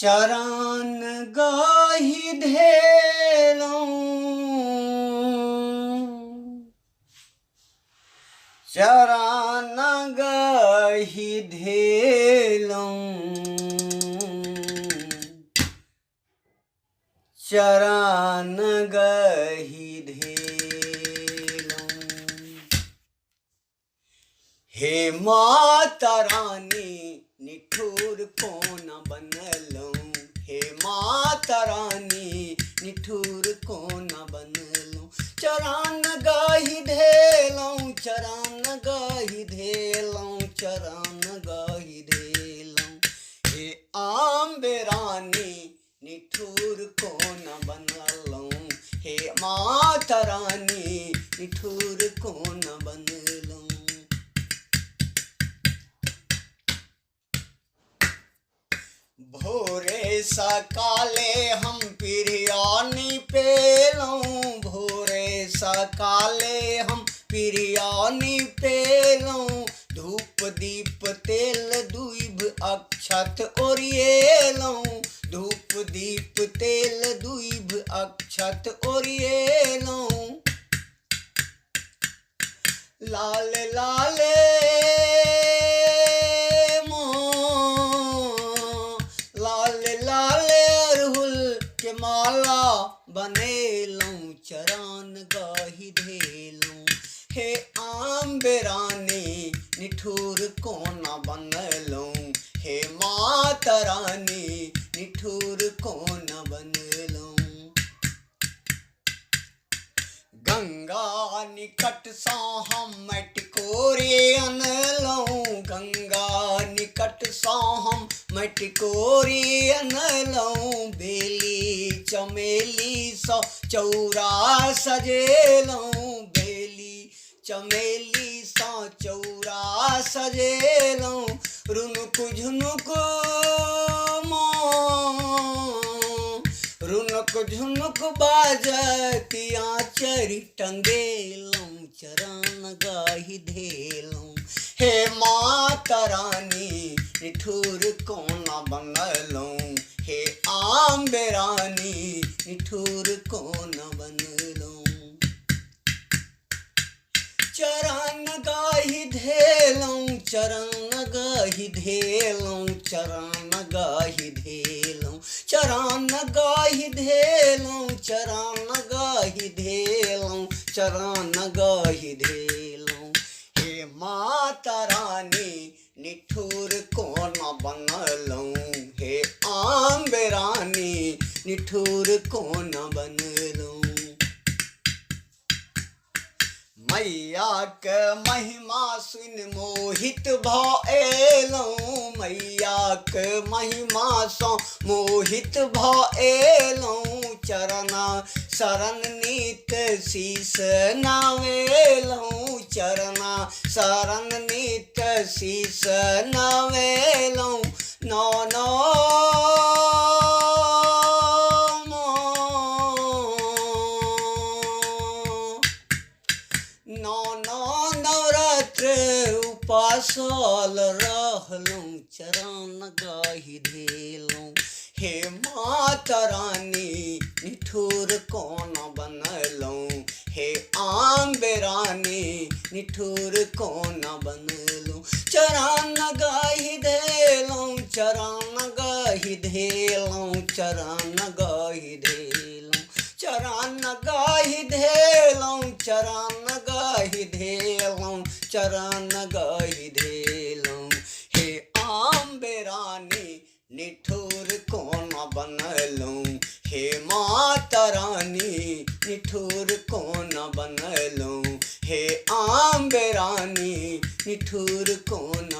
चरण गाहि धेलौं, चरण गाहि धेलौं, चरण गाहि धेलौं। हे माता रानी निठुर कोन बनलौं, हे माता रानी निठुर कोन बनलौं। चरण गाहि धेलौं, चरण गाहि धेलौं, चरण गाहि धेलौं। हे अम्बे रानी निठुर कोन बनलौं, हे माता रानी निठुर कोन बनलौं। भोरे सकाले हम पिरियानी पेलौं, भोरे सकाले हम पिरियानी पेलौं। धूप दीप तेल दूइब अक्षत ओरिएलौं, धूप दीप तेल दूइब अक्षत ओरिएलौं। लाल लाले माला बनेलौं, चरण गाहि धेलौं। हे अम्बे रानी निठुर कोन बनलौं, हे माता रानी निठुर कोन बनलौं। गंगा निकट सँ हम मटि कोरि अनलौं, गंगा निकट सँ हम मटि कोरि अनलौं। बेली चमेली सँ चौरा सजेलौं, बेली चमेली सँ चौरा सजेलौं। रुनुक झुनुक रुनुक झुनुक बाजति आँचर टंगेलौं, चरण गाहि धेलौं। हे माता रानी निठुर कोन बनलौं, हे अम्बे रानी निठुर कोन बनलौं। चरण गाहि धेलौं, चरण गाहि धेलौं, चरण गाहि धेलौं, चरण गाहि धेलौं, चरण गाहि धेलौं, चरण गाहि धेलौं। हे माता रानी निठुर कोन बनलौं, हे अम्बे रानी निठुर कोन बनलौं। मैया के महिमा सुन मोहित भएलौं, मैया के महिमा सँ मोहित भएलौं। चरण शरण नित शीस नवेलौं, चरण शरण नित शीस नवेलौं। नौ नौ नवरात्र उपासल रहलौं, चरण गाहि धेलौं। हे माता रानी निठुर कोन बनलौं, हे अम्बे रानी निठुर कोन बनलौं। चरण गाहि धेलौं, चरण गाहि धेलौं, चरण गाहि धेलौं, चरण गाहि धेलौं, चरण गाहि धेलौं, चरण गाहि धेलौं। हे अम्बे रानी निठुर कोन बनलौं, हे माता रानी निठुर कोन बनलौं, हे अम्बे रानी निठुर कोन